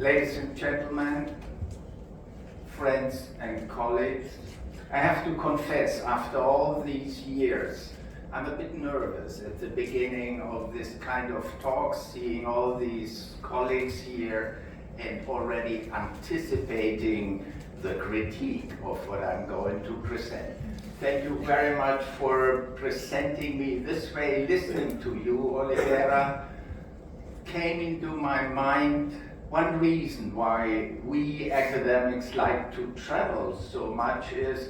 Ladies and gentlemen, friends and colleagues, I have to confess, after all these years, I'm a bit nervous at the beginning of this kind of talk, seeing all these colleagues here and already anticipating the critique of what I'm going to present. Thank you very much for presenting me this way. Listening to you, Oliveira, came into my mind one reason why we academics like to travel so much is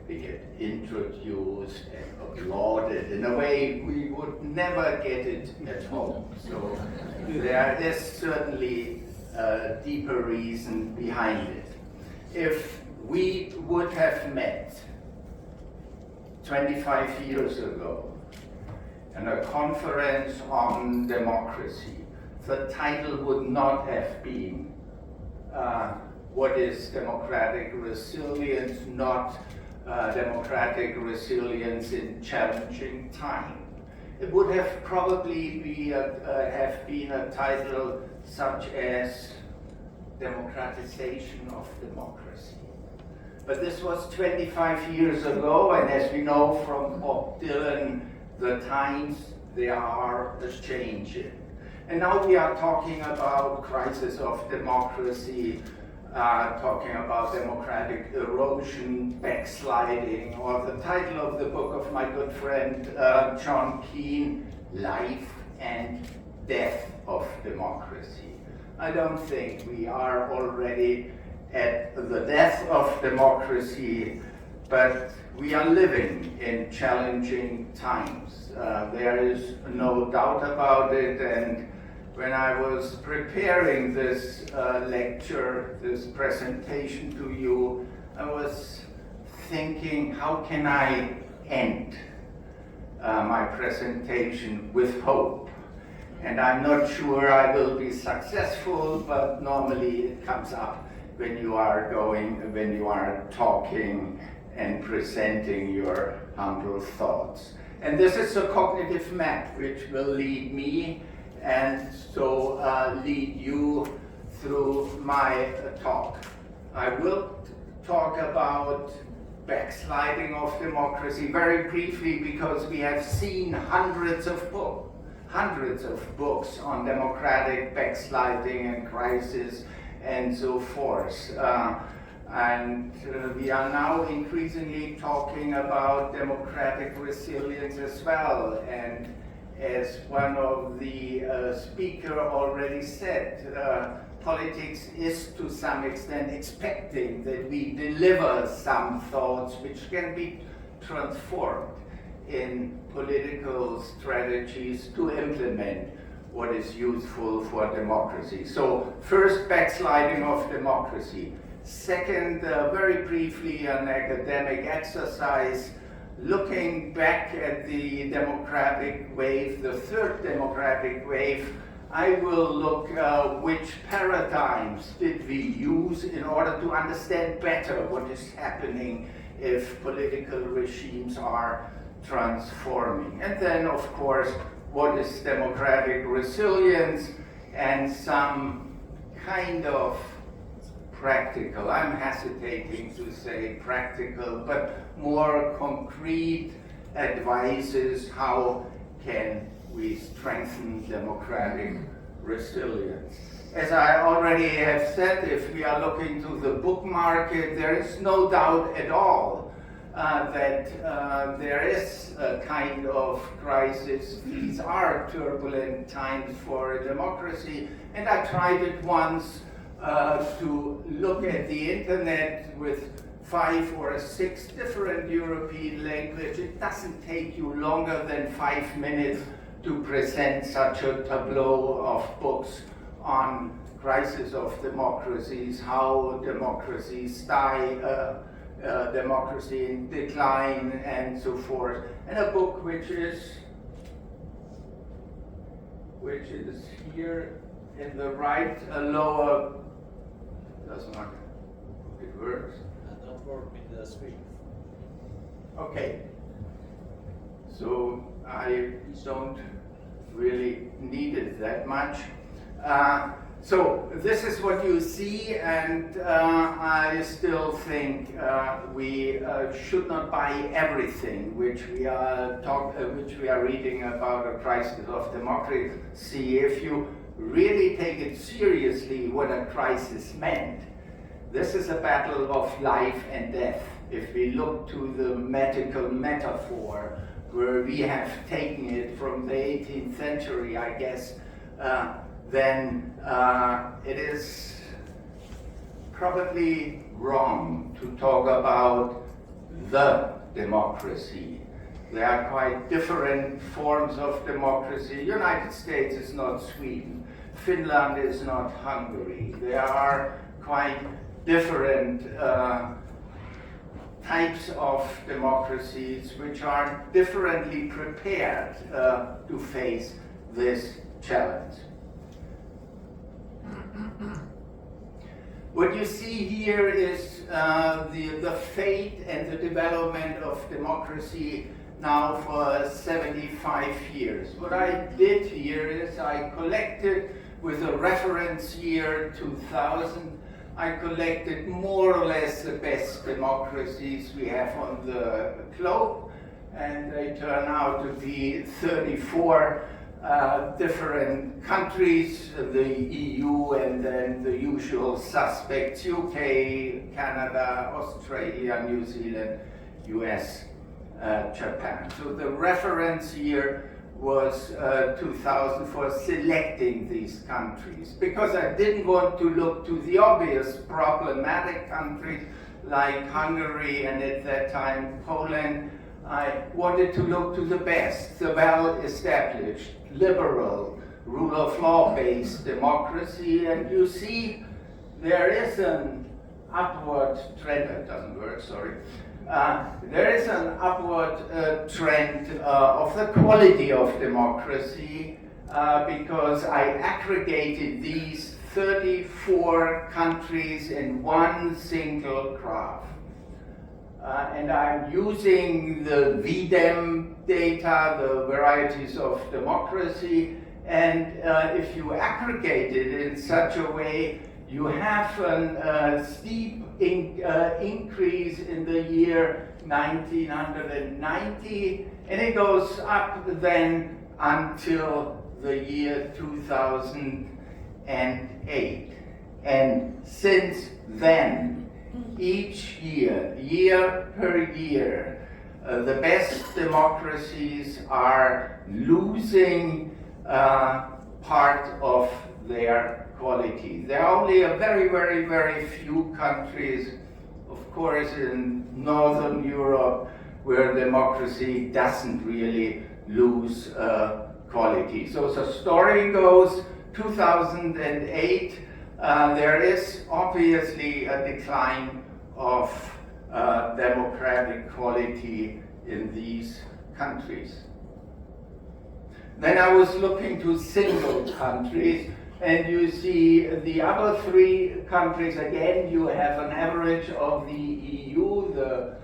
we get introduced and applauded in a way we would never get it at home. So there is certainly a deeper reason behind it. If we would have met 25 years ago in a conference on democracy, the title would not have been what is democratic resilience, not democratic resilience in challenging time. It would have probably have been a title such as Democratization of Democracy. But this was 25 years ago, and as we know from Bob Dylan, the times they are changing. And now we are talking about crisis of democracy, talking about democratic erosion, backsliding, or the title of the book of my good friend John Keane, Life and Death of Democracy. I don't think we are already at the death of democracy, but we are living in challenging times. There is no doubt about it, and when I was preparing this lecture, this presentation to you, I was thinking, how can I end my presentation with hope? And I'm not sure I will be successful, but normally it comes up when you are talking and presenting your humble thoughts. And this is a cognitive map which will lead me and so lead you through my talk. I will talk about backsliding of democracy very briefly because we have seen hundreds of books on democratic backsliding and crisis and so forth. We are now increasingly talking about democratic resilience as well. And as one of the speakers already said, politics is to some extent expecting that we deliver some thoughts which can be transformed in political strategies to implement what is useful for democracy. So first, backsliding of democracy. Second, very briefly, an academic exercise looking back at the democratic wave, the third democratic wave. I will look which paradigms did we use in order to understand better what is happening if political regimes are transforming. And then, of course, what is democratic resilience and some kind of practical, I'm hesitating to say practical, but more concrete advices, how can we strengthen democratic resilience. As I already have said, if we are looking to the book market, there is no doubt at all that there is a kind of crisis. These are turbulent times for democracy, and I tried it once to look at the internet with 5 or 6 different European languages. It doesn't take you longer than 5 minutes to present such a tableau of books on crisis of democracies, how democracies die, democracy in decline, and so forth. And a book which is here in the right lower, does not, it works. Don't work with the screen. Okay. So I don't really need it that much. So this is what you see, and I still think we should not buy everything which we are reading about a crisis of democracy. If you really take it seriously, what a crisis meant, this is a battle of life and death. If we look to the medical metaphor, where we have taken it from the 18th century, I guess, then it is probably wrong to talk about the democracy. There are quite different forms of democracy. The United States is not Sweden. Finland is not Hungary. There are quite different types of democracies which are differently prepared to face this challenge. What you see here is the fate and the development of democracy now for 75 years. What I did here is I collected, with a reference year 2000, I collected more or less the best democracies we have on the globe, and they turn out to be 34 different countries, the EU, and then the usual suspects: UK, Canada, Australia, New Zealand, US, Japan. So the reference year was 2000 for selecting these countries, because I didn't want to look to the obvious problematic countries like Hungary and at that time Poland. I wanted to look to the best, the well-established, liberal, rule of law-based democracy, and you see there is an upward trend. That doesn't work, sorry. There is an upward trend of the quality of democracy because I aggregated these 34 countries in one single graph. And I'm using the VDEM data, the varieties of democracy, and if you aggregate it in such a way, you have a steep increase in the year 1990, and it goes up then until the year 2008. And since then, each year, year per year, the best democracies are losing part of their quality. There are only a very, very, very few countries, of course, in Northern Europe, where democracy doesn't really lose quality. So the story goes, 2008, there is obviously a decline of democratic quality in these countries. Then I was looking to single countries, and you see the other three countries. Again, you have an average of the EU, the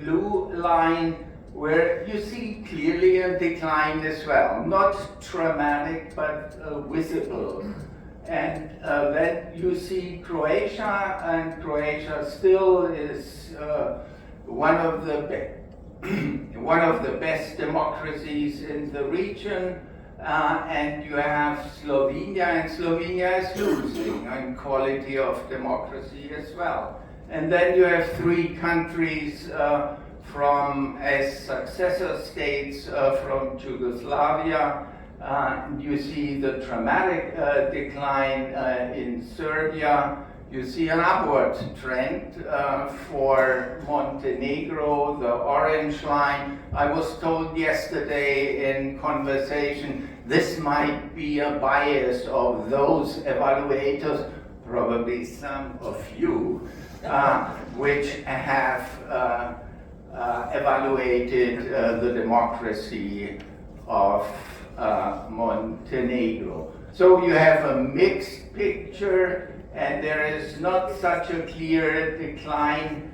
blue line, where you see clearly a decline as well. Not dramatic, but visible. And then you see Croatia, and Croatia still is one of the best democracies in the region. And you have Slovenia, and Slovenia is losing in quality of democracy as well. And then you have three countries from as successor states from Yugoslavia. You see the dramatic decline in Serbia. You see an upward trend for Montenegro, the orange line. I was told yesterday in conversation, this might be a bias of those evaluators, probably some of you, which have evaluated the democracy of Montenegro. So you have a mixed picture, and there is not such a clear decline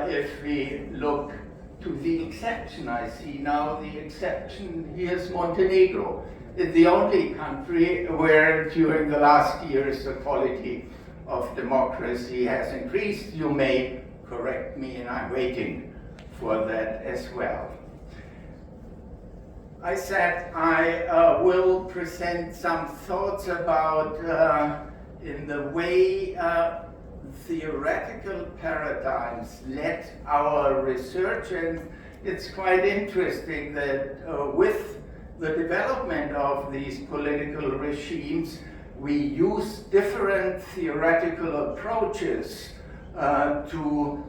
if we look to the exception. I see now the exception here is Montenegro. It's the only country where during the last years the quality of democracy has increased. You may correct me, and I'm waiting for that as well. I said I will present some thoughts about in the way theoretical paradigms led our research, and it's quite interesting that with the development of these political regimes, we use different theoretical approaches to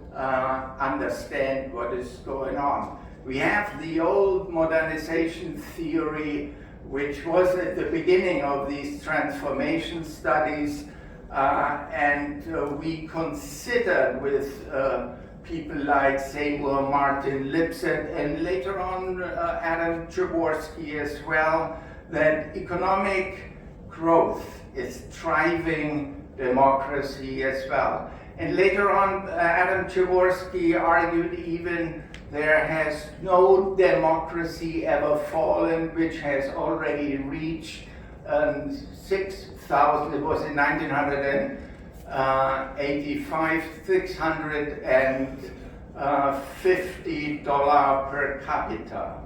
understand what is going on. We have the old modernization theory, which was at the beginning of these transformation studies, and we considered with people like Seymour Martin Lipset and later on Adam Jaworski as well, that economic growth is driving democracy as well. And later on, Adam Jaworski argued even there has no democracy ever fallen, which has already reached 6,000, it was in 1985, $650 per capita.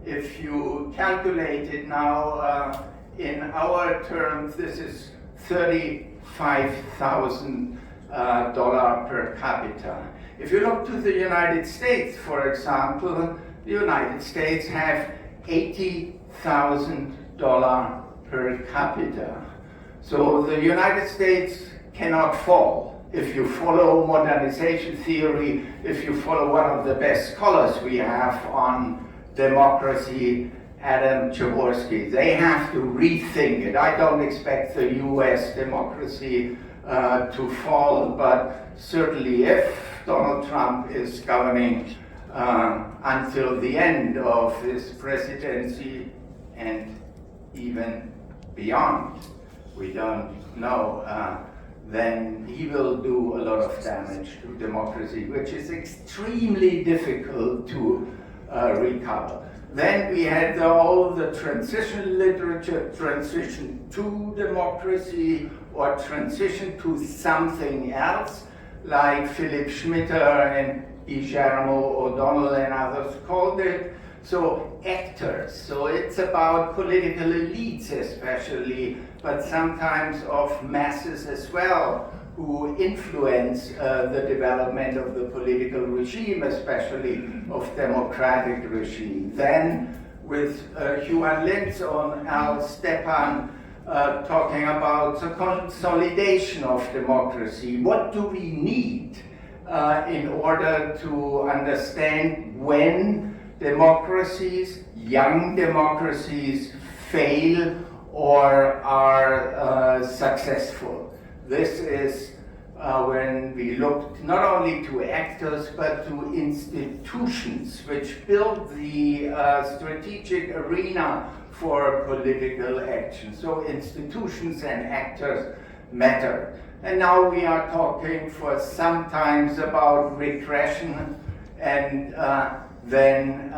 If you calculate it now in our terms, this is $35,000 per capita. If you look to the United States, for example, the United States have $80,000 per capita. So the United States cannot fall. If you follow modernization theory, if you follow one of the best scholars we have on democracy, Adam Jaworski, they have to rethink it. I don't expect the US democracy to fall, but certainly if Donald Trump is governing until the end of his presidency and even beyond, we don't know, then he will do a lot of damage to democracy, which is extremely difficult to recover. Then we had all the transition literature, transition to democracy or transition to something else, like Philip Schmitter and Guillermo O'Donnell and others called it. So actors, so it's about political elites especially, but sometimes of masses as well, who influence the development of the political regime, especially of democratic regime. Then with Juan Linz and Al Stepan talking about the consolidation of democracy. What do we need in order to understand when democracies, young democracies, fail or are successful? This is when we looked not only to actors but to institutions which build the strategic arena for political action. So institutions and actors matter. And now we are talking for sometimes about regression, and then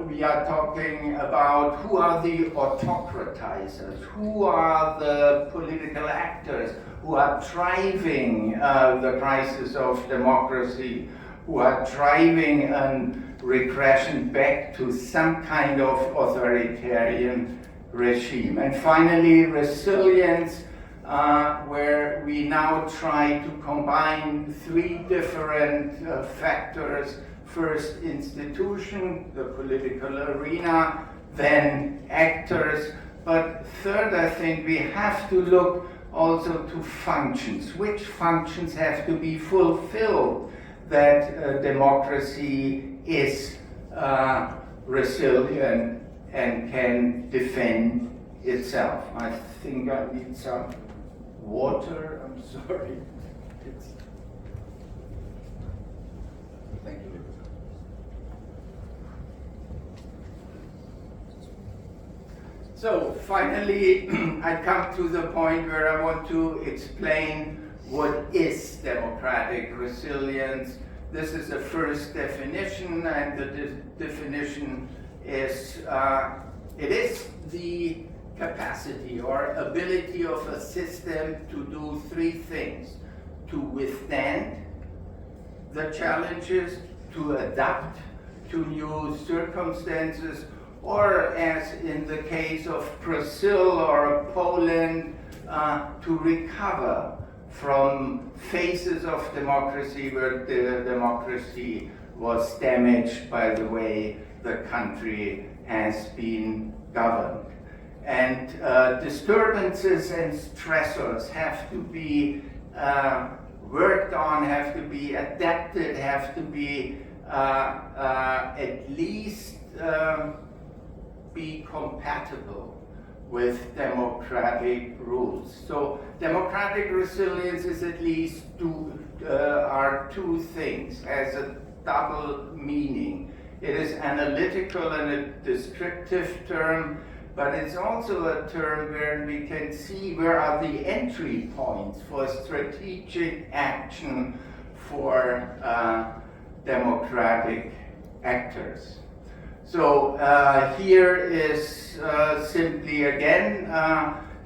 we are talking about who are the autocratizers, who are the political actors who are driving the crisis of democracy, who are driving a regression back to some kind of authoritarian regime. And finally, resilience, where we now try to combine three different factors. First, institution, the political arena, then actors, but third, I think we have to look also to functions. Which functions have to be fulfilled that democracy is resilient and can defend itself? I think I need some water. I'm sorry. Thank you. So finally, I come to the point where I want to explain what is democratic resilience This is the first definition, and the definition is, it is the capacity or ability of a system to do three things: to withstand the challenges, to adapt to new circumstances, or as in the case of Brazil or Poland, to recover from phases of democracy where the democracy was damaged by the way the country has been governed. And disturbances and stressors have to be worked on, have to be adapted, have to be at least be compatible with democratic rules. So democratic resilience is at least are two things, has a double meaning. It is analytical and a descriptive term, but it's also a term where we can see where are the entry points for strategic action for democratic actors. So here is simply again,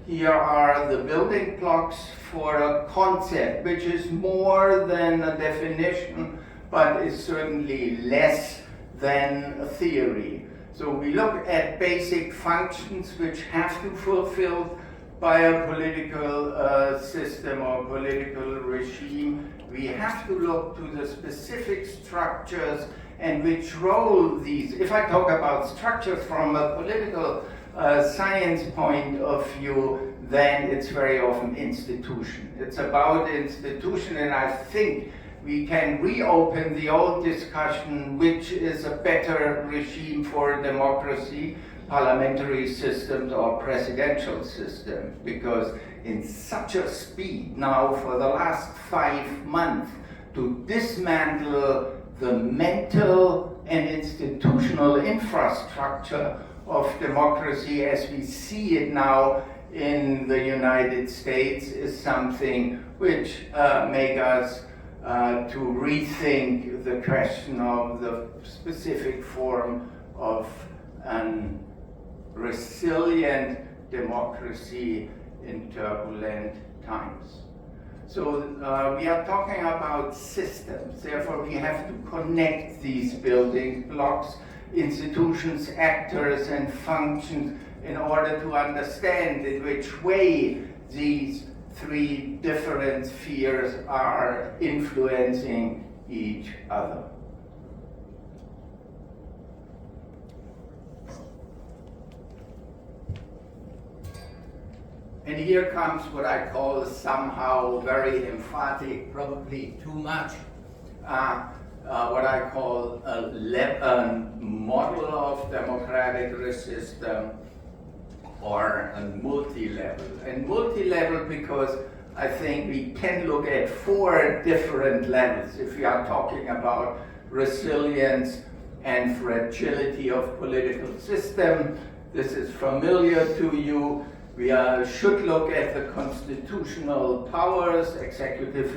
here are the building blocks for a concept which is more than a definition, but is certainly less than a theory. So we look at basic functions which have to be fulfilled by a political system or political regime. We have to look to the specific structures and which role these, if I talk about structures from a political science point of view, then it's very often institution. It's about institution, and I think we can reopen the old discussion, which is a better regime for democracy, parliamentary systems or presidential systems, because in such a speed now for the last 5 months to dismantle the mental and institutional infrastructure of democracy as we see it now in the United States is something which make us to rethink the question of the specific form of an resilient democracy in turbulent times. So we are talking about systems, therefore we have to connect these building blocks, institutions, actors, and functions in order to understand in which way these three different spheres are influencing each other. And here comes what I call somehow very emphatic, probably too much, what I call a model of democratic system, or a multi-level. And multi-level because I think we can look at 4 different levels if we are talking about resilience and fragility of political system. This is familiar to you. We should look at the constitutional powers, executive,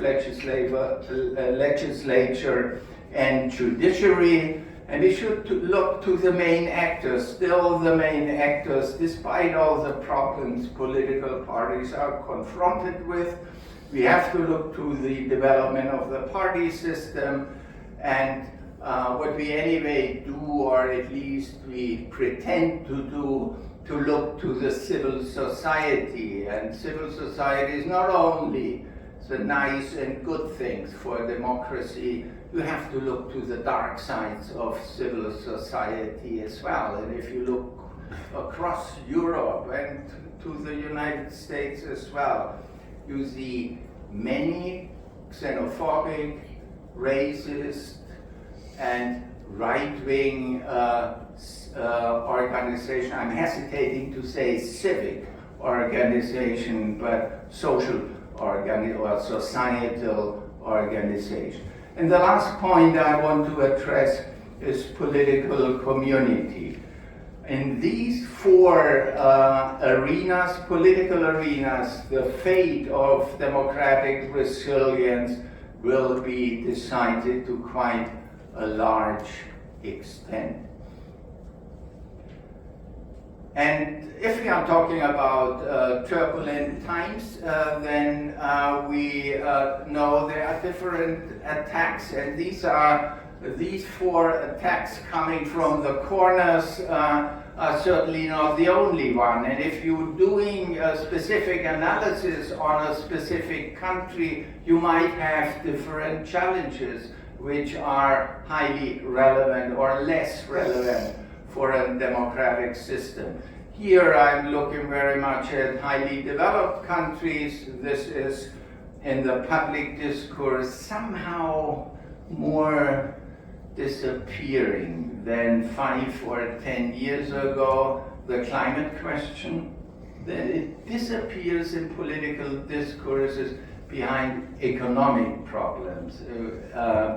legislature, and judiciary. And we should look to the main actors, still the main actors, despite all the problems political parties are confronted with. We have to look to the development of the party system, and what we anyway do, or at least we pretend to do, to look to the civil society. And civil society is not only the nice and good things for democracy, you have to look to the dark sides of civil society as well. And if you look across Europe and to the United States as well, you see many xenophobic, racist, and right-wing organization. I'm hesitating to say civic organization, but social or societal organization. And the last point I want to address is political community. In these 4 arenas, political arenas, the fate of democratic resilience will be decided to quite a large extent. And if we are talking about turbulent times, then we know there are different attacks, and these four attacks coming from the corners are certainly not the only one. And if you're doing a specific analysis on a specific country, you might have different challenges which are highly relevant or less relevant for a democratic system. Here I'm looking very much at highly developed countries. This is in the public discourse somehow more disappearing than 5 or 10 years ago. The climate question, then it disappears in political discourses behind economic problems,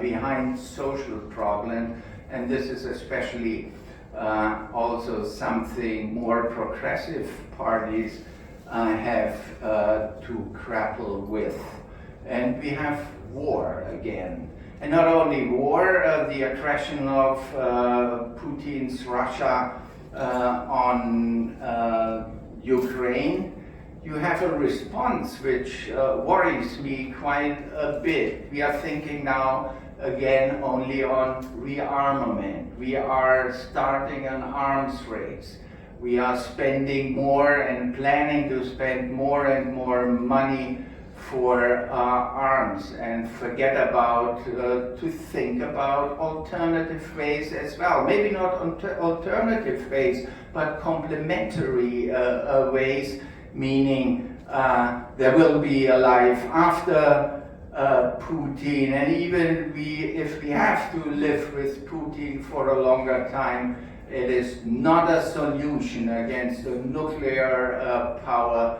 behind social problems, and this is especially also something more progressive parties have to grapple with. And we have war again. And not only war, the aggression of Putin's Russia on Ukraine, you have a response which worries me quite a bit. We are thinking now again only on rearmament. We are starting an arms race. We are spending more and planning to spend more and more money for arms, and forget about to think about alternative ways as well. Maybe not alternative ways, but complementary ways, meaning there will be a life after Putin, and even if we have to live with Putin for a longer time, it is not a solution against a nuclear power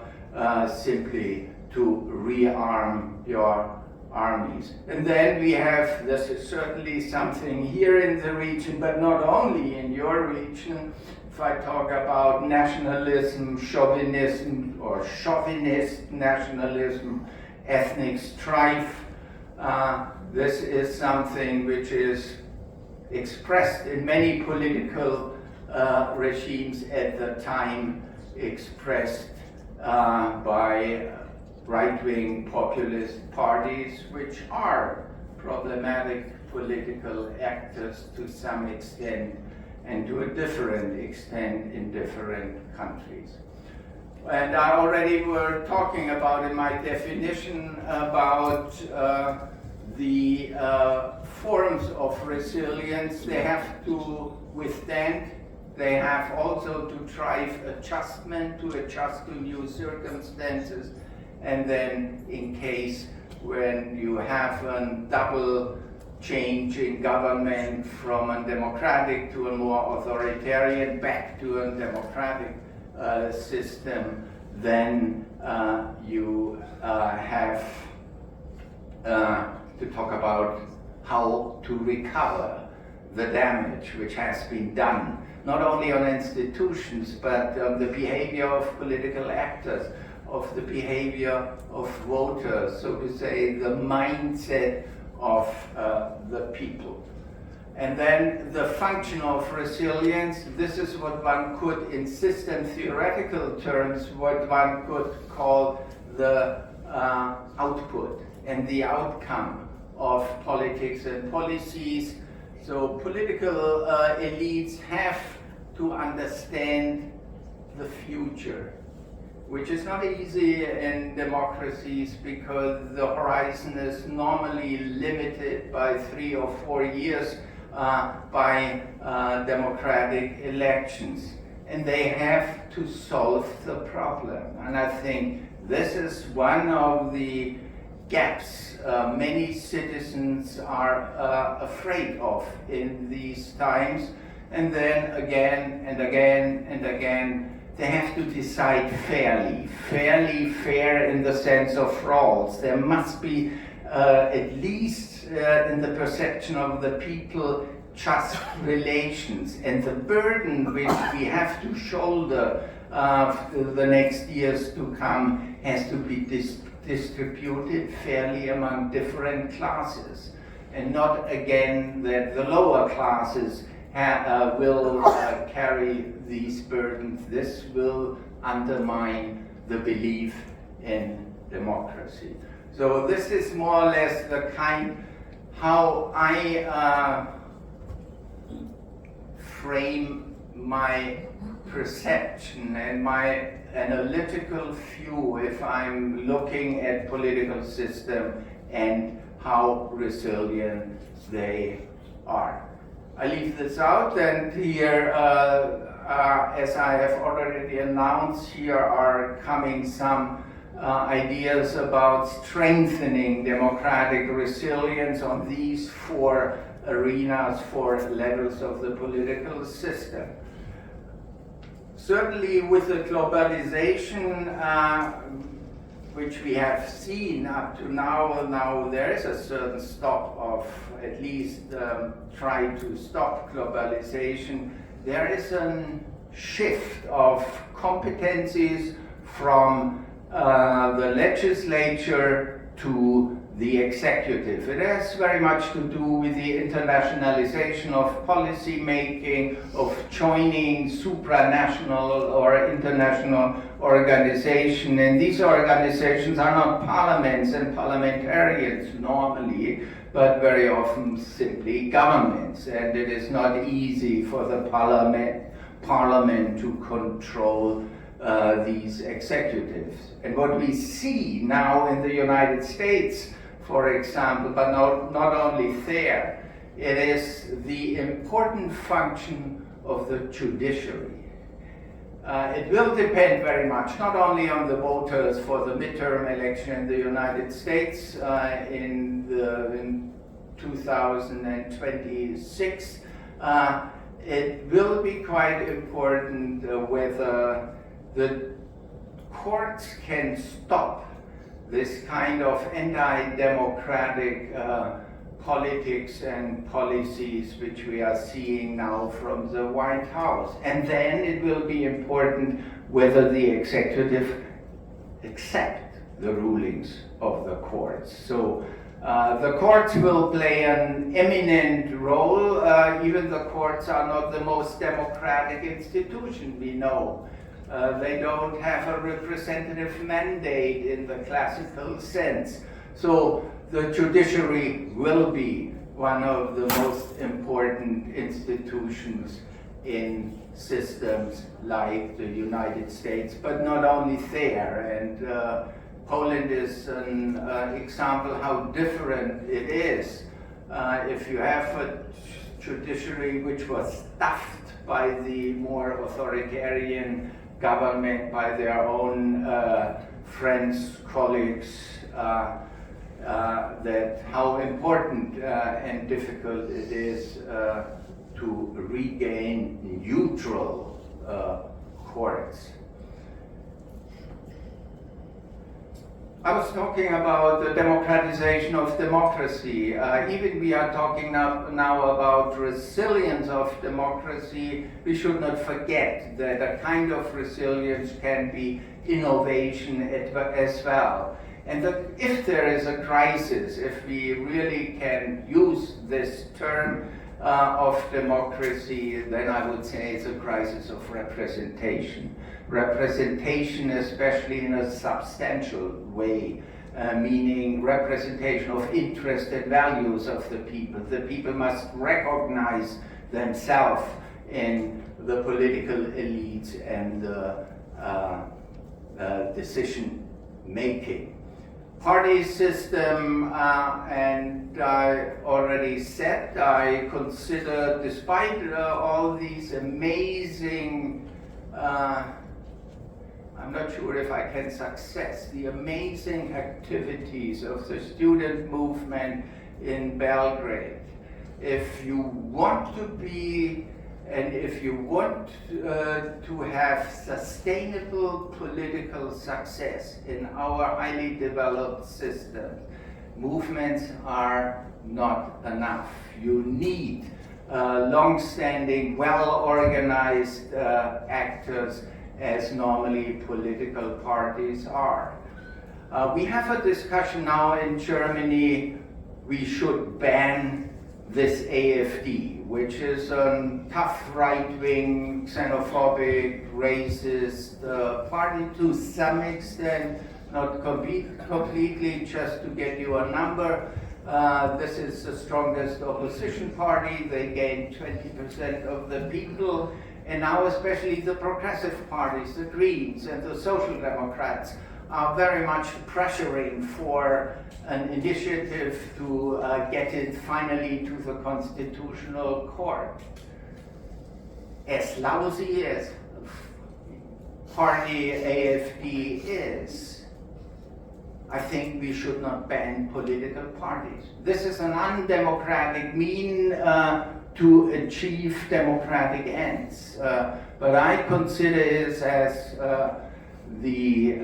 simply to rearm your armies. And then we have, this is certainly something here in the region, but not only in your region. If I talk about nationalism, chauvinism, or chauvinist nationalism, ethnic strife, this is something which is expressed in many political regimes at the time, expressed by right-wing populist parties, which are problematic political actors to some extent, and to a different extent in different countries. And I already were talking about in my definition about the forms of resilience. They have to withstand. They have also to drive adjustment, to adjust to new circumstances. And then in case when you have a double change in government from a democratic to a more authoritarian back to a democratic system, then you have to talk about how to recover the damage which has been done, not only on institutions, but on the behavior of political actors, of the behavior of voters, so to say, the mindset of the people. And then the function of resilience, this is what one could, in system theoretical terms, what one could call the output and the outcome of politics and policies. So political elites have to understand the future, which is not easy in democracies because the horizon is normally limited by 3 or 4 years by democratic elections. And they have to solve the problem. And I think this is one of the gaps many citizens are afraid of in these times. And then again and again and again, they have to decide fairly, fair in the sense of roles. There must be, at least in the perception of the people, just relations, and the burden which we have to shoulder the next years to come has to be distributed fairly among different classes, and not again that the lower classes will carry these burdens. This will undermine the belief in democracy. So this is more or less the kind how I frame my perception and my analytical view if I'm looking at political system and how resilient they are. I leave this out, and here, as I have already announced, here are coming some ideas about strengthening democratic resilience on these 4 arenas, 4 levels of the political system. Certainly with the globalization which we have seen up to now there is a certain stop of at least try to stop globalization. There is a shift of competencies from the legislature to the executive. It has very much to do with the internationalization of policy making, of joining supranational or international organization. And these organizations are not parliaments and parliamentarians normally, but very often simply governments. And it is not easy for the parliament to control these executives. And what we see now in the United States, for example, but not only there, it is the important function of the judiciary. It will depend very much, not only on the voters for the midterm election in the United States in 2026. It will be quite important whether the courts can stop this kind of anti-democratic politics and policies which we are seeing now from the White House. And then it will be important whether the executive accept the rulings of the courts. So the courts will play an eminent role. Even the courts are not the most democratic institution, we know. They don't have a representative mandate in the classical sense. So the judiciary will be one of the most important institutions in systems like the United States, but not only there. And Poland is an example how different it is. If you have a judiciary which was stuffed by the more authoritarian government, by their own friends, colleagues, that how important and difficult it is to regain neutral courts. I was talking about the democratization of democracy. Even we are talking now about resilience of democracy. We should not forget that a kind of resilience can be innovation as well. And that if there is a crisis, if we really can use this term of democracy, then I would say it's a crisis of representation. Representation, especially in a substantial way, meaning representation of interest and values of the people. The people must recognize themselves in the political elites and the decision making. Party system, and I already said, I consider, despite all these amazing, I'm not sure if I can success, the amazing activities of the student movement in Belgrade. If you want to be, and if you want to have sustainable political success in our highly developed system, movements are not enough. You need long-standing, well-organized actors as normally political parties are. We have a discussion now in Germany, we should ban this AfD, which is a tough right-wing, xenophobic, racist party to some extent, not completely, just to get you a number. This is the strongest opposition party. They gained 20% of the people. And now especially the progressive parties, the Greens and the Social Democrats, are very much pressuring for an initiative to get it finally to the Constitutional Court. As lousy as party AfD is, I think we should not ban political parties. This is an undemocratic mean to achieve democratic ends. But I consider it as the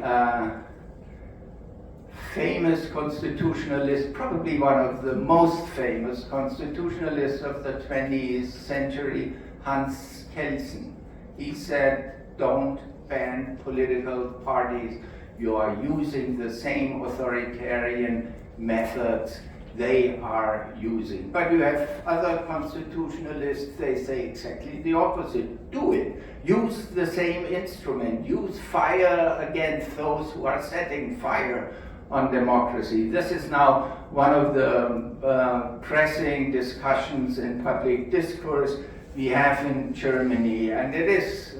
famous constitutionalist, probably one of the most famous constitutionalists of the 20th century, Hans Kelsen. He said, don't ban political parties. You are using the same authoritarian methods they are using. But you have other constitutionalists, they say exactly the opposite. Do it. Use the same instrument. Use fire against those who are setting fire on democracy. This is now one of the pressing discussions in public discourse we have in Germany, and it is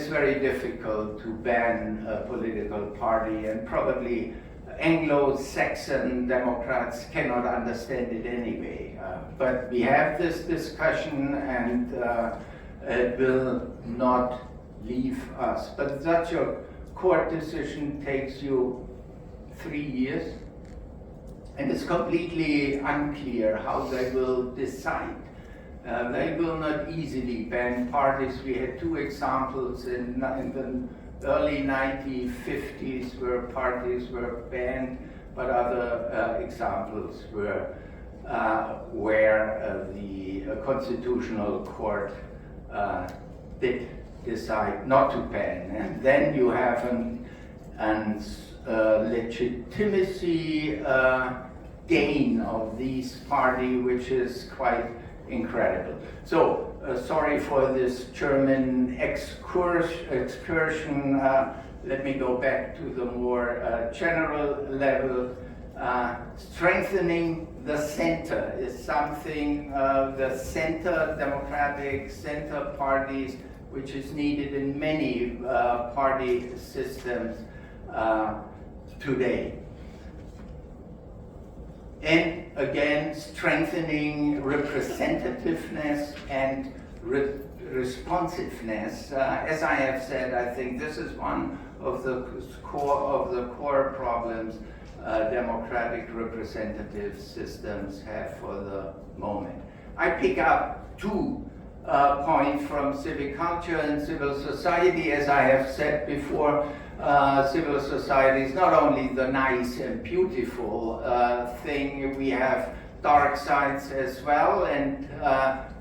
very difficult to ban a political party, and probably Anglo-Saxon Democrats cannot understand it anyway. But we have this discussion, and it will not leave us. But such a court decision takes you 3 years, and it's completely unclear how they will decide. They will not easily ban parties. We had two examples in the early 1950s where parties were banned, but other examples were where the Constitutional Court did decide not to ban. And then you have an legitimacy gain of these parties, which is quite incredible. So, sorry for this German excursion. Let me go back to the more general level. Strengthening the center is something, the center, democratic center parties, which is needed in many party systems today. And again, strengthening representativeness and responsiveness. As I have said, I think this is one of the core problems democratic representative systems have for the moment. I pick up 2 points from civic culture and civil society. As I have said before, civil society is not only the nice and beautiful thing, we have dark sides as well, and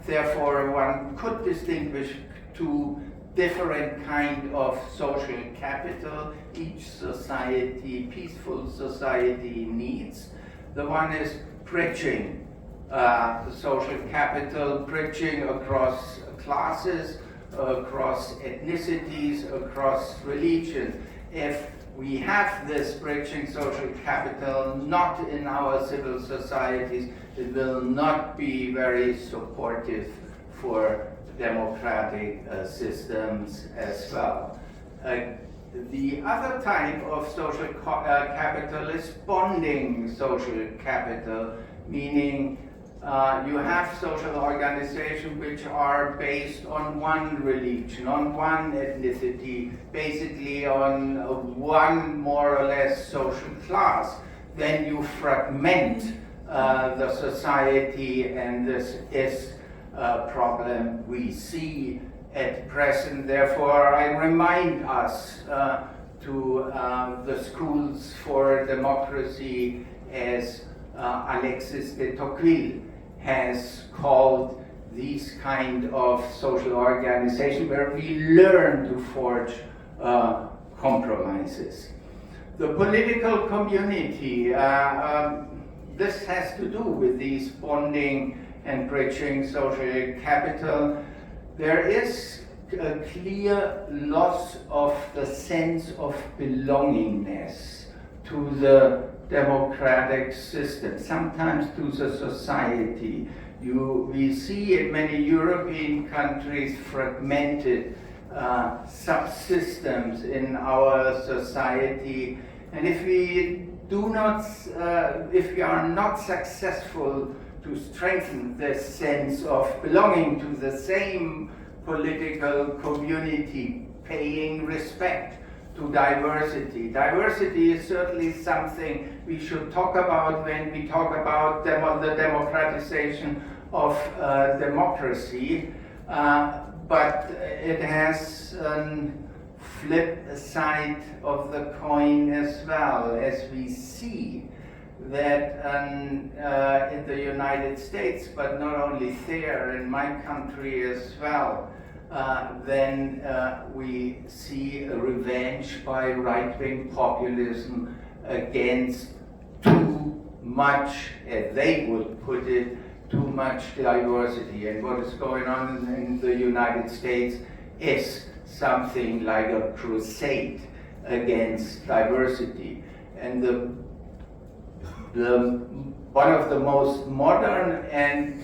therefore one could distinguish 2 different kind of social capital each society, peaceful society needs. The one is bridging the social capital, bridging across classes, across ethnicities, across religions. If we have this bridging social capital not in our civil societies, it will not be very supportive for democratic systems as well. The other type of social capital is bonding social capital, meaning you have social organizations which are based on one religion, on one ethnicity, basically on one more or less social class. Then you fragment the society, and this is a problem we see at present. Therefore, I remind us to the schools for democracy, as Alexis de Tocqueville has called these kind of social organizations where we learn to forge compromises. The political community, this has to do with these bonding and bridging social capital. There is a clear loss of the sense of belongingness to the democratic system, sometimes to the society. We see in many European countries fragmented subsystems in our society, and if we are not successful to strengthen this sense of belonging to the same political community, paying respect to diversity. Diversity is certainly something we should talk about when we talk about the democratization of democracy, but it has a flip side of the coin as well, as we see that in the United States, but not only there, in my country as well, then we see a revenge by right-wing populism against too much, as they would put it, too much diversity. And what is going on in the United States is something like a crusade against diversity. And one of the most modern and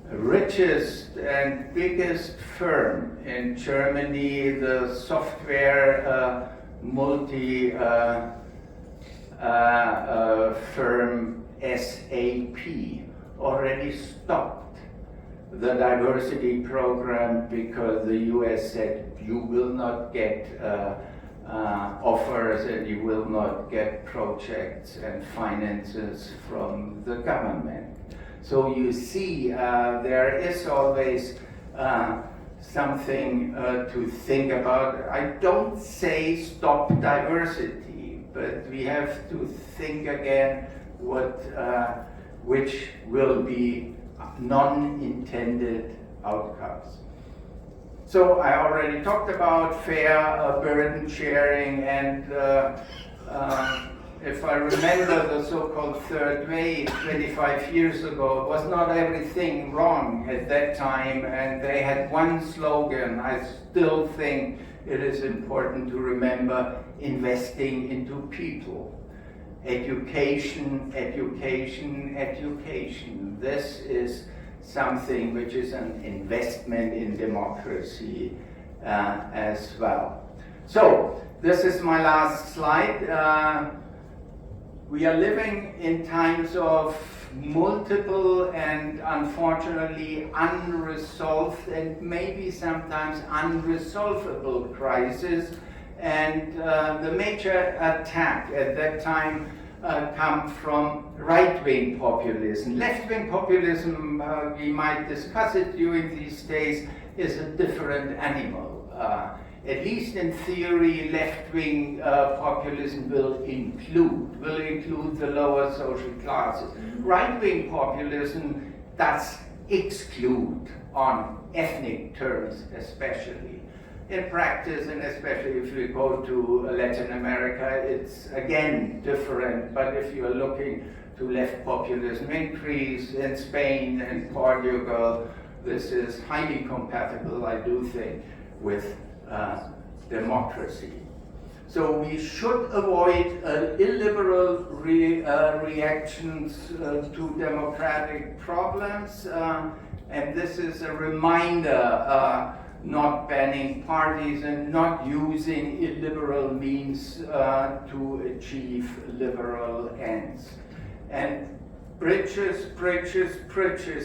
richest and biggest firm in Germany, the software firm SAP, already stopped the diversity program because the US said you will not get offers and you will not get projects and finances from the government. So you see, there is always something to think about. I don't say stop diversity, but we have to think again which will be non-intended outcomes. So I already talked about fair burden sharing, and if I remember the so-called third wave 25 years ago, it was not everything wrong at that time, and they had one slogan. I still think it is important to remember: investing into people. Education, education, education. This is something which is an investment in democracy as well. So, this is my last slide. We are living in times of multiple and unfortunately unresolved and maybe sometimes unresolvable crises. And the major attack at that time come from right-wing populism. Left-wing populism, we might discuss it during these days, is a different animal. At least in theory, left-wing populism will include the lower social classes. Right-wing populism does exclude on ethnic terms especially. In practice, and especially if you go to Latin America, it's again different. But if you're looking to left populism increase in Spain and Portugal, this is highly compatible, I do think, with democracy. So we should avoid illiberal reactions to democratic problems, and this is a reminder, not banning parties and not using illiberal means to achieve liberal ends. And bridges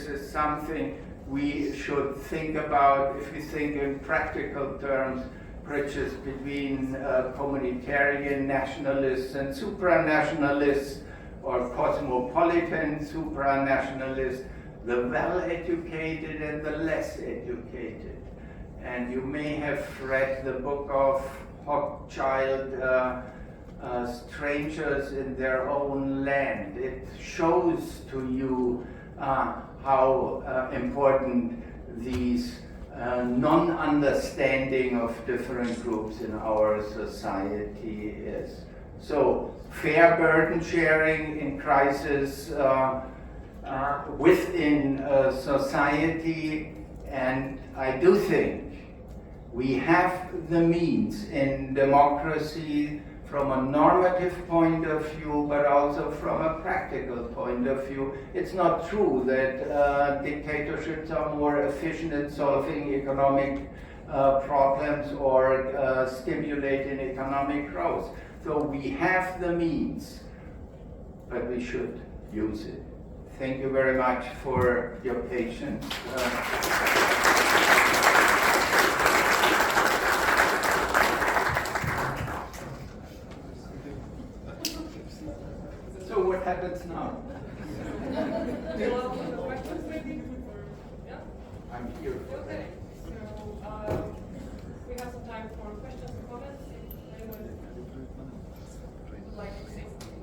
is something we should think about if we think in practical terms, bridges between communitarian nationalists and supranationalists, or cosmopolitan supranationalists, the well-educated and the less educated. And you may have read the book of Hochschild, Strangers in Their Own Land. It shows to you how important these non-understanding of different groups in our society is. So, fair burden sharing in crisis within society, and I do think we have the means in democracy from a normative point of view, but also from a practical point of view. It's not true that dictatorships are more efficient at solving economic problems or stimulating economic growth. So we have the means, but we should use it. Thank you very much for your patience. So what happens now? Do you want to questions maybe? Or, yeah? I'm here. Okay. So we have some time for questions and comments. If anyone would like to say something.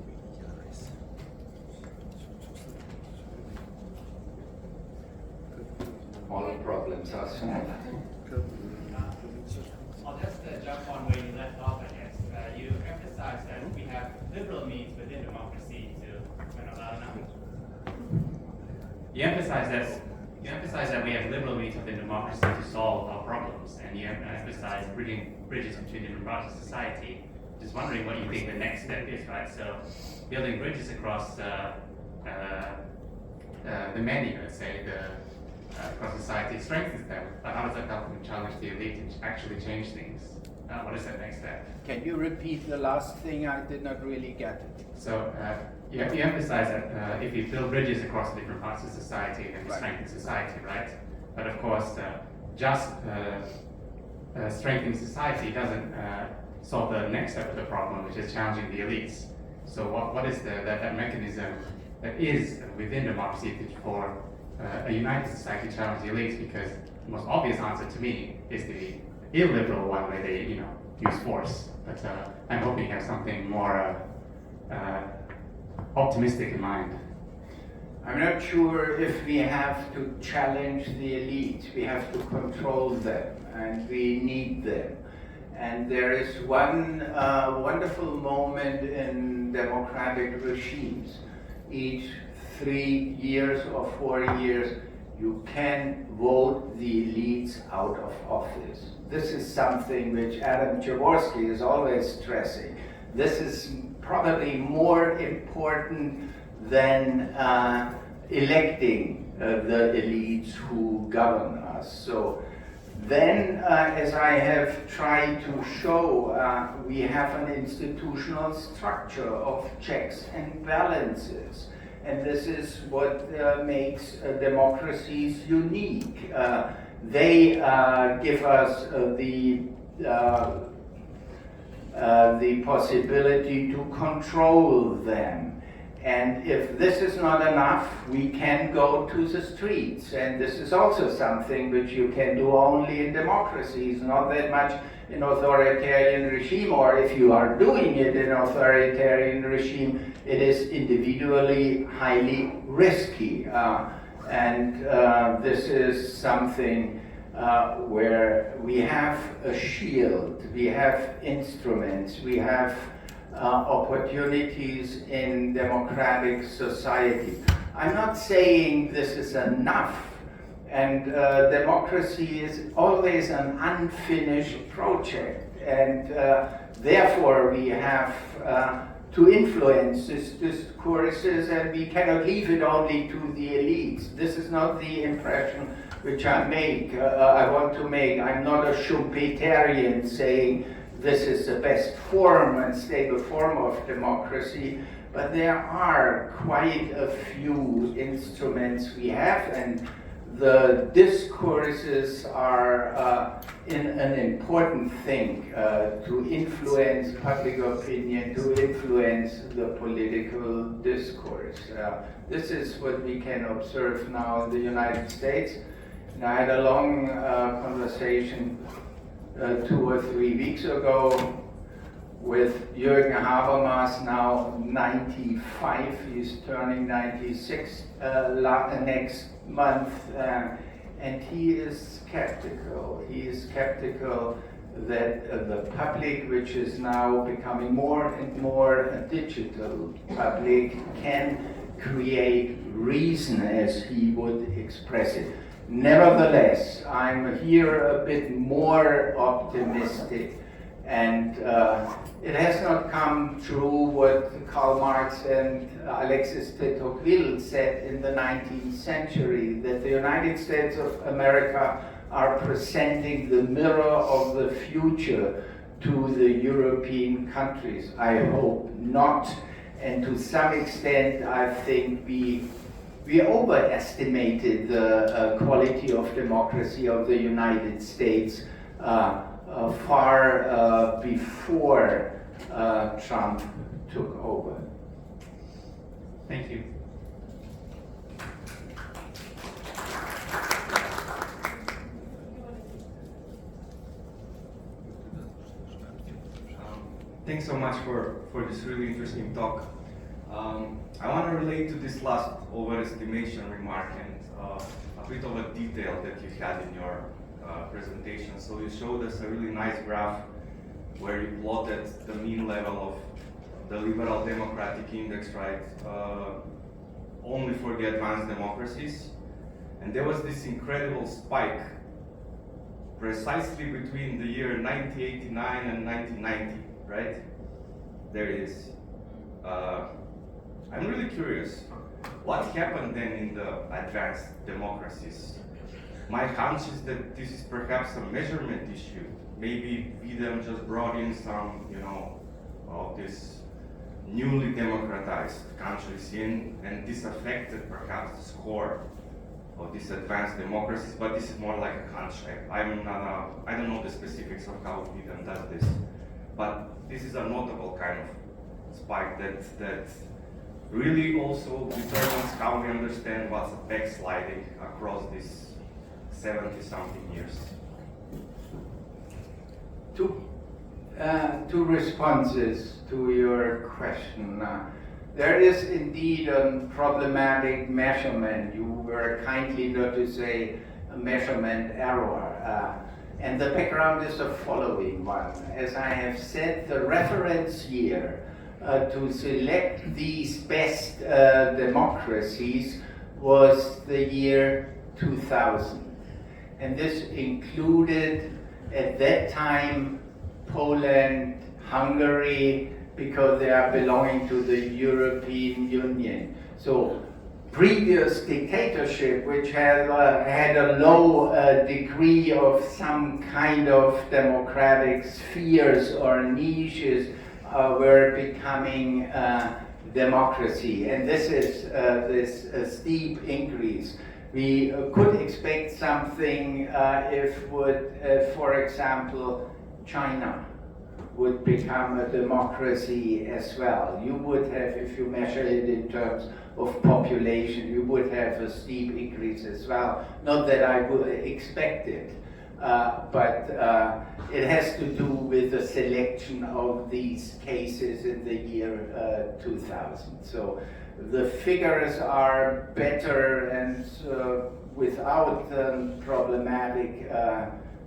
All problems are small. I'll just jump on where you left off, I guess. You emphasized that we have liberal means within democracy to, am I not loud enough? You emphasize that we have liberal means within democracy to solve our problems, and you emphasize bridging bridges between different parts of society. Just wondering what you think the next step is, right? So, building bridges across the menu, let's say, across society strengthens them, but how does that help them challenge the elite and actually change things? What is that next step? Can you repeat the last thing? I did not really get it. So you emphasize that if you build bridges across different parts of society, then you strengthen society, right? But of course, just strengthening society doesn't solve the next step of the problem, which is challenging the elites. So what is that mechanism that is within democracy for a united society to challenge the elites? Because the most obvious answer to me is the illiberal one, where they use force. But I'm hoping you have something more optimistic in mind. I'm not sure if we have to challenge the elite. We have to control them, and we need them. And there is one wonderful moment in democratic regimes. Each 3 years or 4 years, you can vote the elites out of office. This is something which Adam Jaworski is always stressing. This is probably more important than electing the elites who govern us. So then, as I have tried to show, we have an institutional structure of checks and balances. And this is what makes democracies unique. They give us the possibility to control them. And if this is not enough, we can go to the streets. And this is also something which you can do only in democracies, not that much in authoritarian regime, or if you are doing it in authoritarian regime, it is individually highly risky. This is something where we have a shield, we have instruments, we have opportunities in democratic society. I'm not saying this is enough, and democracy is always an unfinished project, and therefore we have to influence these discourses, and we cannot leave it only to the elites. This is not the impression which I want to make. I'm not a Schumpeterian saying this is the best form and stable form of democracy, but there are quite a few instruments we have, and the discourses are an important thing to influence public opinion, to influence the political discourse. This is what we can observe now in the United States. And I had a long conversation 2 or 3 weeks ago with Jürgen Habermas now 95, he's turning 96 next month, and he is skeptical. He is skeptical that the public, which is now becoming more and more a digital public, can create reason, as he would express it. Nevertheless, I'm here a bit more optimistic, and it has not come true what Karl Marx and Alexis de Tocqueville said in the 19th century, that the United States of America are presenting the mirror of the future to the European countries. I hope not. And to some extent, I think we overestimated the quality of democracy of the United States far before Trump took over. Thank you. Thanks so much for this really interesting talk. I want to relate to this last overestimation remark and a bit of a detail that you had in your presentation. So you showed us a really nice graph where you plotted the mean level of the liberal democratic index, right, only for the advanced democracies. And there was this incredible spike precisely between the year 1989 and 1990, right? There it is. I'm really curious, what happened then in the advanced democracies? My hunch is that this is perhaps a measurement issue. Maybe Videm just brought in some, of these newly democratized countries in, and this affected perhaps the score of these advanced democracies, but this is more like a hunch. I don't know the specifics of how Videm does this, but this is a notable kind of spike that really also determines how we understand what's backsliding across these 70-something years. Two responses to your question. There is indeed a problematic measurement. You were kindly not to say a measurement error. And the background is the following one. As I have said, the reference year to select these best democracies was the year 2000. And this included, at that time, Poland, Hungary, because they are belonging to the European Union. So previous dictatorship, which had a low degree of some kind of democratic spheres or niches, were becoming democracy. And this is this steep increase. We could expect something if for example, China would become a democracy as well. You would have, if you measure it in terms of population, you would have a steep increase as well. Not that I would expect it, but it has to do with the selection of these cases in the year 2000. So the figures are better and without the problematic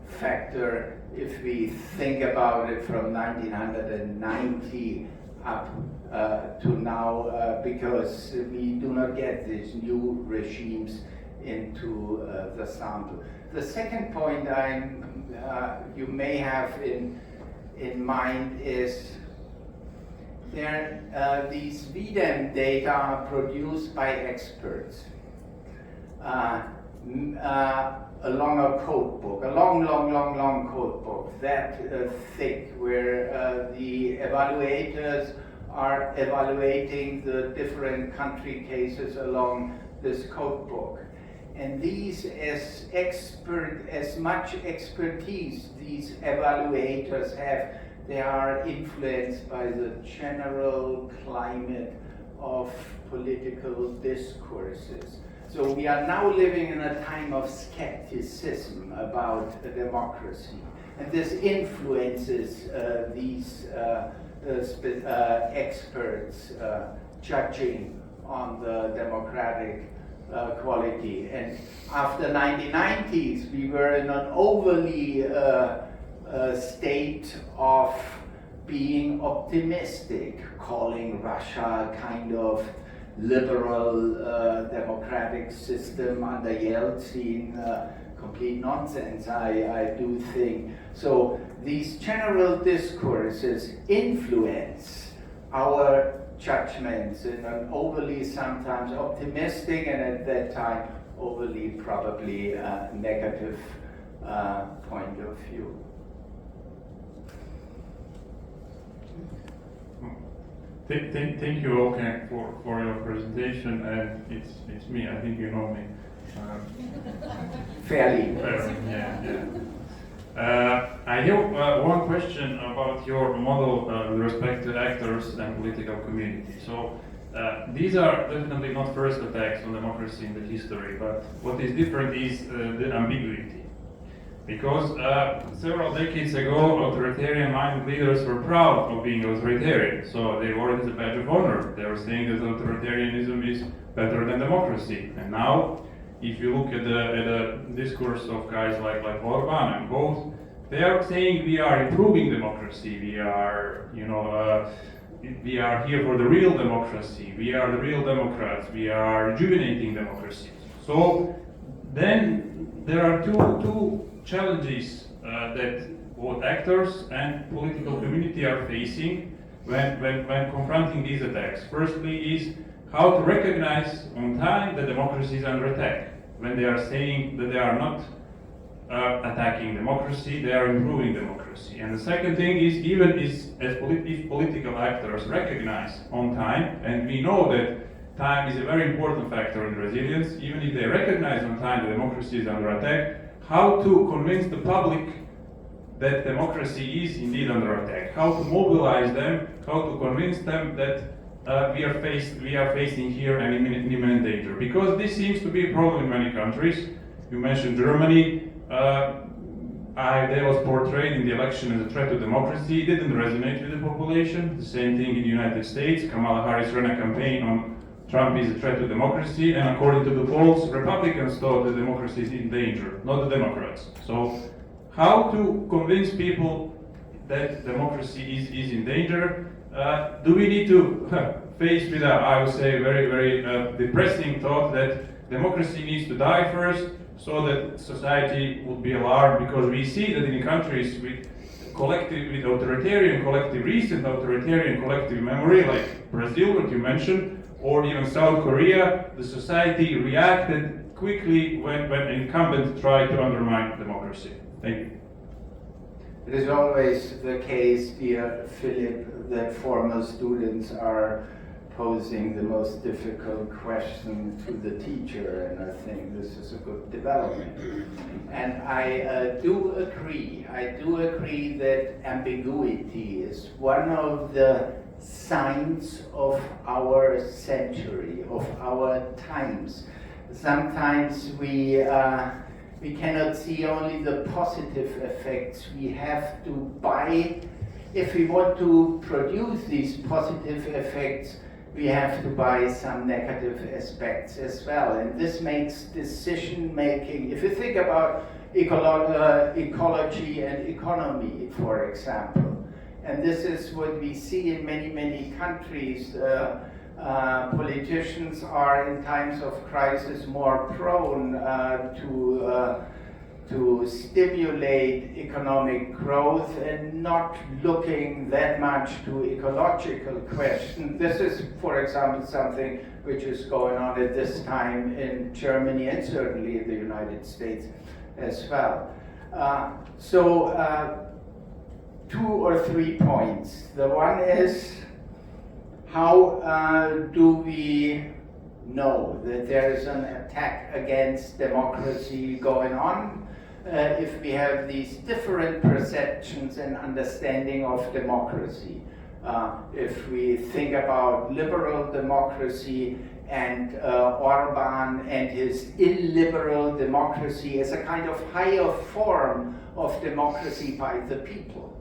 factor if we think about it from 1990 up to now, because we do not get these new regimes into the sample. The second point you may have in mind is these VDEM data are produced by experts along a code book, a long code book, that thick, where the evaluators are evaluating the different country cases along this code book. And these, as much expertise these evaluators have, they are influenced by the general climate of political discourses. So we are now living in a time of skepticism about democracy. And this influences these experts judging on the democratic quality. And after 1990s, we were in an overly state of being optimistic, calling Russia kind of liberal democratic system under Yeltsin complete nonsense, I do think. So these general discourses influence our judgments in an overly sometimes optimistic and at that time overly probably negative point of view. Thank you, Wolfgang, for your presentation, and it's me. I think you know me. Fairly. Yeah. I have one question about your model with respect to actors and political community. So these are definitely not first attacks on democracy in the history, but what is different is the ambiguity. Because several decades ago, authoritarian-minded leaders were proud of being authoritarian, so they wore it as a badge of honor. They were saying that authoritarianism is better than democracy. And now, if you look at the discourse of guys like Orban and both, they are saying we are improving democracy. We are, we are here for the real democracy. We are the real Democrats. We are rejuvenating democracy. So then there are two challenges that both actors and political community are facing when confronting these attacks. Firstly is how to recognize on time that democracy is under attack. When they are saying that they are not attacking democracy, they are improving democracy. And the second thing is, even if political actors recognize on time, and we know that time is a very important factor in resilience, even if they recognize on time that democracy is under attack, how to convince the public that democracy is indeed under attack, how to mobilize them, how to convince them that we are facing here an imminent danger. Because this seems to be a problem in many countries. You mentioned Germany. That was portrayed in the election as a threat to democracy. It didn't resonate with the population. The same thing in the United States. Kamala Harris ran a campaign on Trump is a threat to democracy, and according to the polls, Republicans thought that democracy is in danger, not the Democrats. So how to convince people that democracy is in danger? Do we need to face with I would say, very, very depressing thought that democracy needs to die first so that society would be alarmed? Because we see that in countries with recent authoritarian collective memory, like Brazil, what you mentioned, or even South Korea, the society reacted quickly when incumbents tried to undermine democracy. Thank you. It is always the case, dear Philip, that former students are posing the most difficult question to the teacher, and I think this is a good development. And I do agree that ambiguity is one of the signs of our century, of our times. Sometimes we cannot see only the positive effects. We have to buy, if we want to produce these positive effects, we have to buy some negative aspects as well. And this makes decision making, if you think about ecology and economy, for example, and this is what we see in many, many countries. Politicians are in times of crisis more prone to stimulate economic growth and not looking that much to ecological questions. This is, for example, something which is going on at this time in Germany and certainly in the United States as well. Two or 3 points. The one is, how do we know that there is an attack against democracy going on if we have these different perceptions and understanding of democracy? If we think about liberal democracy and Orban and his illiberal democracy as a kind of higher form of democracy by the people.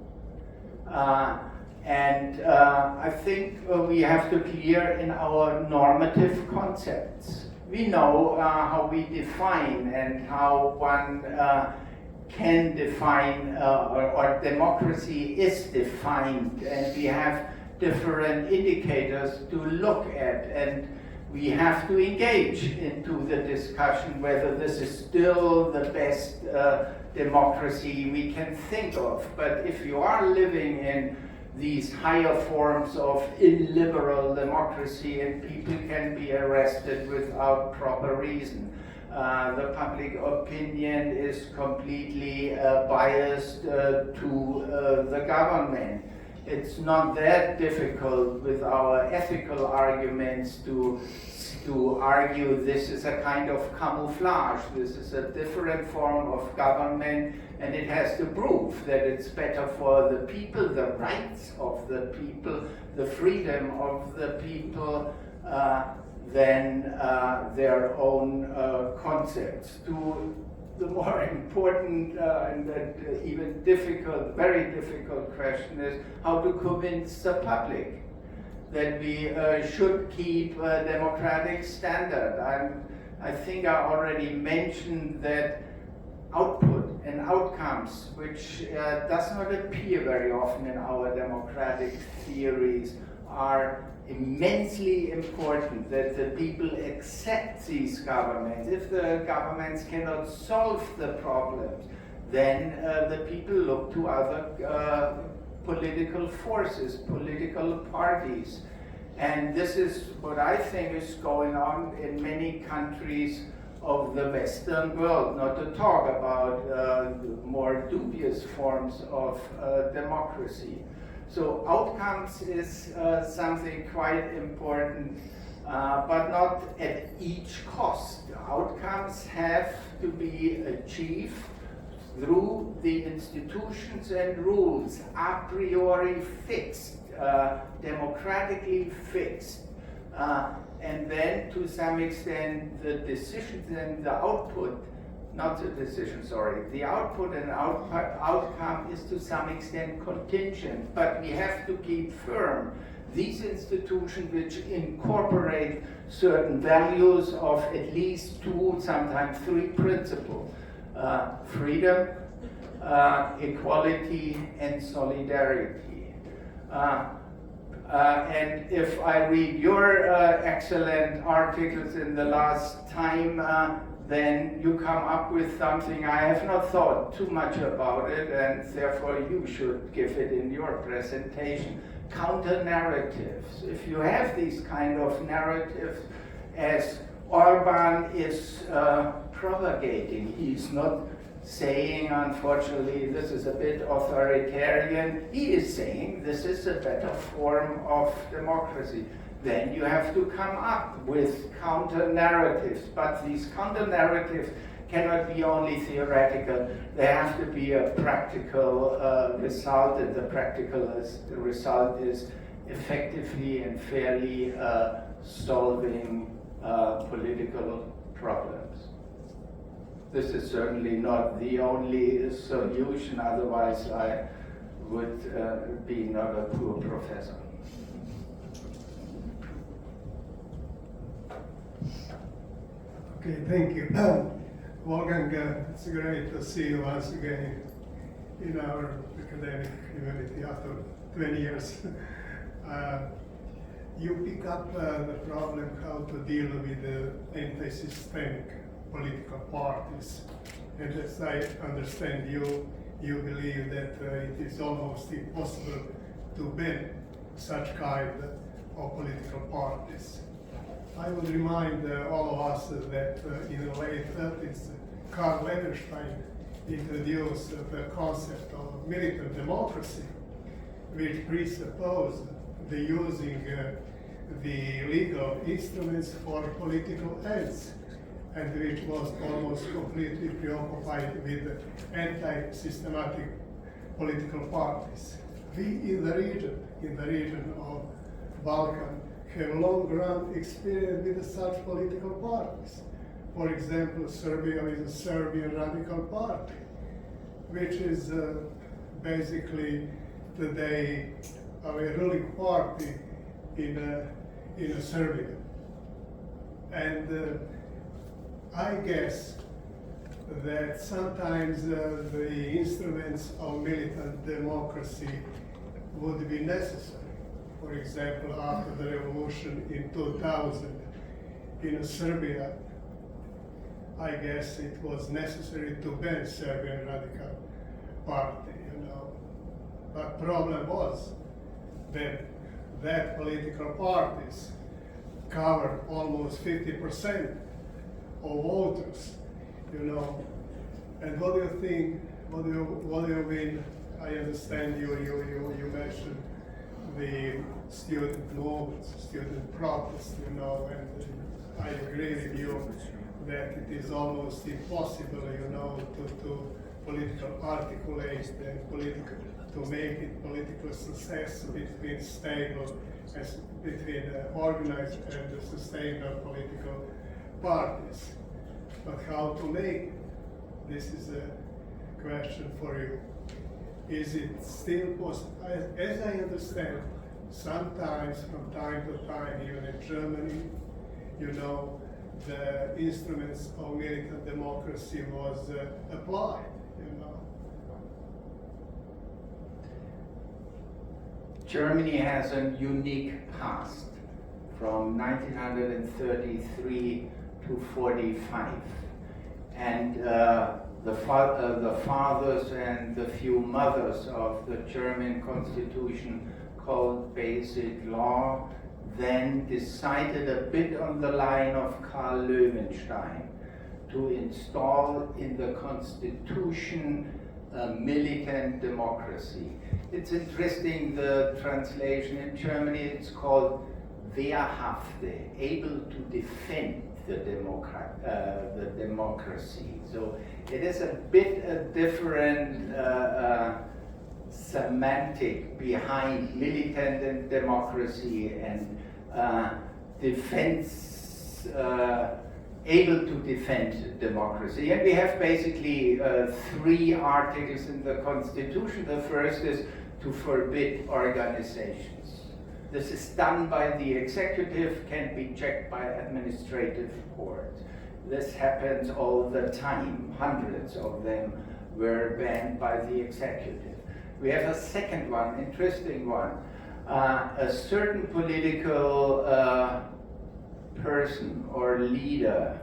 I think we have to clear in our normative concepts. We know how we define and how one can define, or democracy is defined, and we have different indicators to look at, and we have to engage into the discussion whether this is still the best democracy we can think of. But if you are living in these higher forms of illiberal democracy and people can be arrested without proper reason, the public opinion is completely biased to the government. It's not that difficult with our ethical arguments to argue this is a kind of camouflage, this is a different form of government, and it has to prove that it's better for the people, the rights of the people, the freedom of the people, than their own concepts. To the more important and even difficult, very difficult question is how to convince the public that we should keep a democratic standard. I think I already mentioned that output and outcomes, which does not appear very often in our democratic theories, are immensely important, that the people accept these governments. If the governments cannot solve the problems, then the people look to other political forces, political parties. And this is what I think is going on in many countries of the Western world, not to talk about more dubious forms of democracy. So outcomes is something quite important, but not at each cost. Outcomes have to be achieved through the institutions and rules, a priori fixed, democratically fixed, and then to some extent the decisions and the output, not the decision, sorry, the output and outcome is to some extent contingent, but we have to keep firm these institutions which incorporate certain values of at least 2, sometimes 3 principles. Freedom, equality, and solidarity. And if I read your excellent articles in the last time, then you come up with something I have not thought too much about it, and therefore you should give it in your presentation. Counter-narratives. If you have these kind of narratives, as Orban is propagating, he's not saying, unfortunately, this is a bit authoritarian. He is saying this is a better form of democracy. Then you have to come up with counter-narratives. But these counter-narratives cannot be only theoretical. They have to be a practical result, and the practical result is effectively and fairly solving political problems. This is certainly not the only solution, otherwise I would be not a poor professor. Okay, thank you. Wolfgang, it's great to see you once again in our academic community after 20 years. You pick up the problem how to deal with the anti-systemic political parties. And as I understand you, you believe that it is almost impossible to ban such kind of political parties. I would remind all of us that in the late 30s, Karl Levenstein introduced the concept of militant democracy, which presupposed the using the legal instruments for political ends, and which was almost completely preoccupied with anti-systematic political parties. We in the region of Balkan, have long-run experience with such political parties. For example, Serbia is a Serbian radical party, which is basically today a ruling party in Serbia. And I guess that sometimes the instruments of militant democracy would be necessary. For example, after the revolution in 2000 in Serbia, I guess it was necessary to ban Serbian Radical Party, you know. But problem was that political parties covered almost 50% of voters, you know. And what do you think? What do you mean? I understand you mentioned the student movements, student protests, you know, and I agree with you that it is almost impossible, you know, to political articulate and political to make it political success between stable as between organized and sustainable political parties. But how to make it? This is a question for you. Is it still possible? As I understand, sometimes from time to time, even in Germany, you know, the instruments of militant democracy was applied, you know. Germany has a unique past from 1933 to 45. And the fathers and the few mothers of the German constitution called Basic Law then decided a bit on the line of Karl Löwenstein to install in the constitution a militant democracy. It's interesting, the translation in Germany, it's called Wehrhafte, able to defend the democracy. So it is a bit a different semantic behind militant and democracy and defense, able to defend democracy. And we have basically 3 articles in the Constitution. The first is to forbid organizations. This is done by the executive, can be checked by administrative court. This happens all the time. Hundreds of them were banned by the executive. We have a second one, interesting one. A certain political person or leader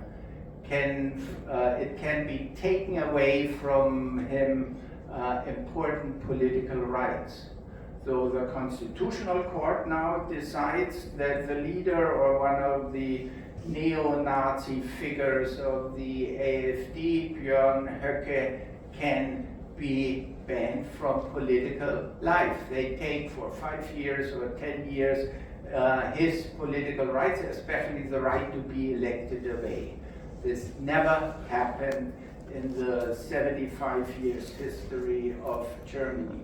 it can be taken away from him important political rights. So the Constitutional Court now decides that the leader or one of the neo-Nazi figures of the AfD, Björn Höcke, can be banned from political life. They take for 5 years or 10 years his political rights, especially the right to be elected, away. This never happened in the 75 years history of Germany.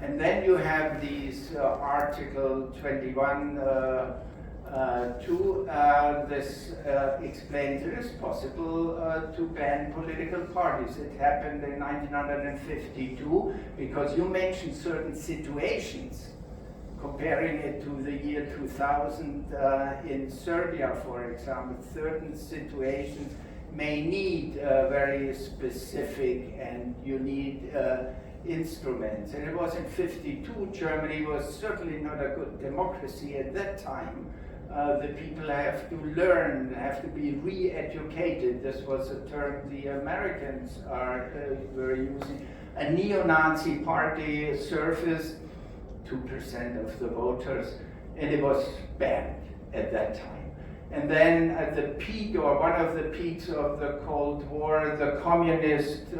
And then you have these Article 21, 2, this explains it is possible to ban political parties. It happened in 1952 because you mentioned certain situations, comparing it to the year 2000 in Serbia, for example. Certain situations may need very specific and you need instruments. And it was in 52, Germany was certainly not a good democracy at that time. The people have to learn, have to be re-educated. This was a term the Americans were using. A neo-Nazi party surfaced, 2% of the voters, and it was banned at that time. And then at the peak, or one of the peaks of the Cold War, the communist,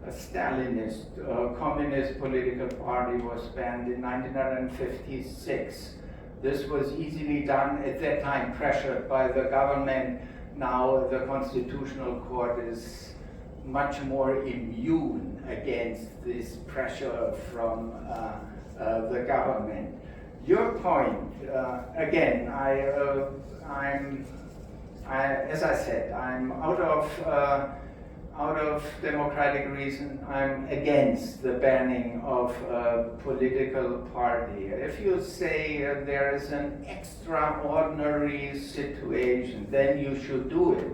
Stalinist, communist political party was banned in 1956. This was easily done at that time, pressured by the government. Now the Constitutional Court is much more immune against this pressure from the government. Your point, again, as I said, I'm out of out of democratic reason, I'm against the banning of a political party. If you say there is an extraordinary situation, then you should do it,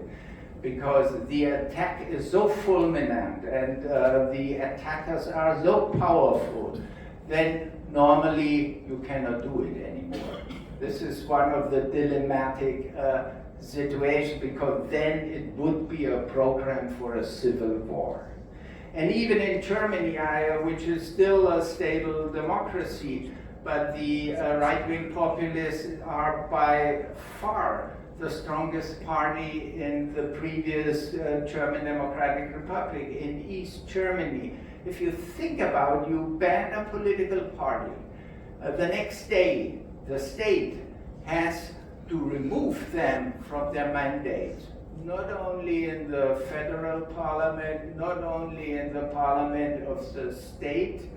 because the attack is so fulminant and the attackers are so powerful, then normally you cannot do it anymore. This is one of the dilemmatic situation, because then it would be a program for a civil war. And even in Germany, which is still a stable democracy, but the right-wing populists are by far the strongest party in the previous German Democratic Republic, in East Germany. If you think about, you ban a political party, the next day the state has to remove them from their mandate, not only in the federal parliament, not only in the parliament of the state,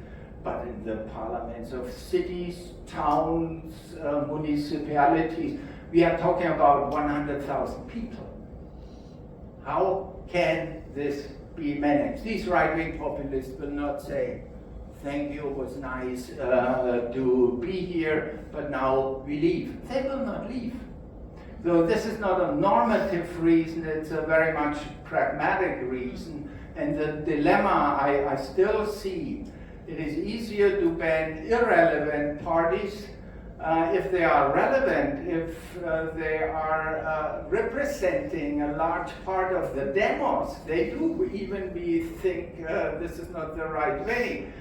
but in the parliaments of cities, towns, municipalities. We are talking about 100,000 people. How can this be managed? These right-wing populists will not say, thank you, it was nice to be here, but now we leave. They will not leave. So this is not a normative reason, it's a very much pragmatic reason. And the dilemma I still see, it is easier to ban irrelevant parties if they are relevant, if they are representing a large part of the demos. They do even think this is not the right way.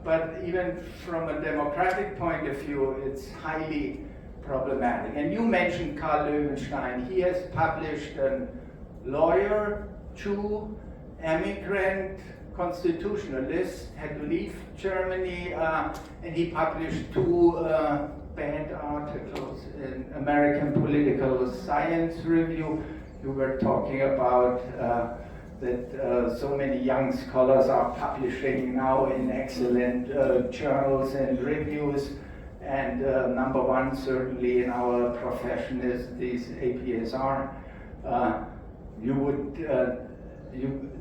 But even from a democratic point of view, it's highly problematic. And you mentioned Karl Löwenstein. He has published a lawyer, Jew, immigrant, constitutionalist, had to leave Germany, and he published 2 banned articles in American Political Science Review. You were talking about that so many young scholars are publishing now in excellent journals and reviews. And number one, certainly in our profession, is this APSR.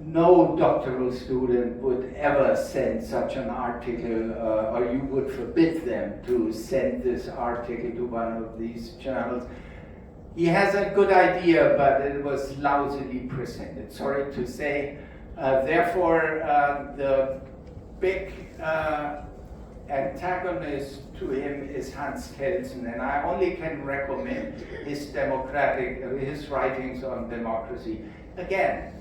No doctoral student would ever send such an article, or you would forbid them to send this article to one of these journals. He has a good idea, but it was lousily presented, sorry to say. Therefore, the big antagonist to him is Hans Kelsen, and I only can recommend his writings on democracy. Again,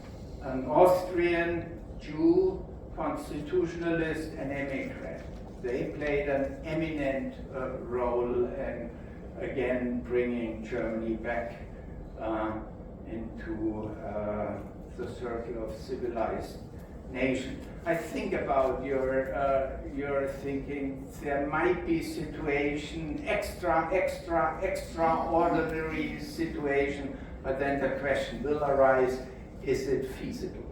an Austrian Jew, constitutionalist, and immigrant. They played an eminent role in, again, bringing Germany back into the circle of civilized nation. I think about your thinking. There might be extraordinary situation, but then the question will arise: is it feasible?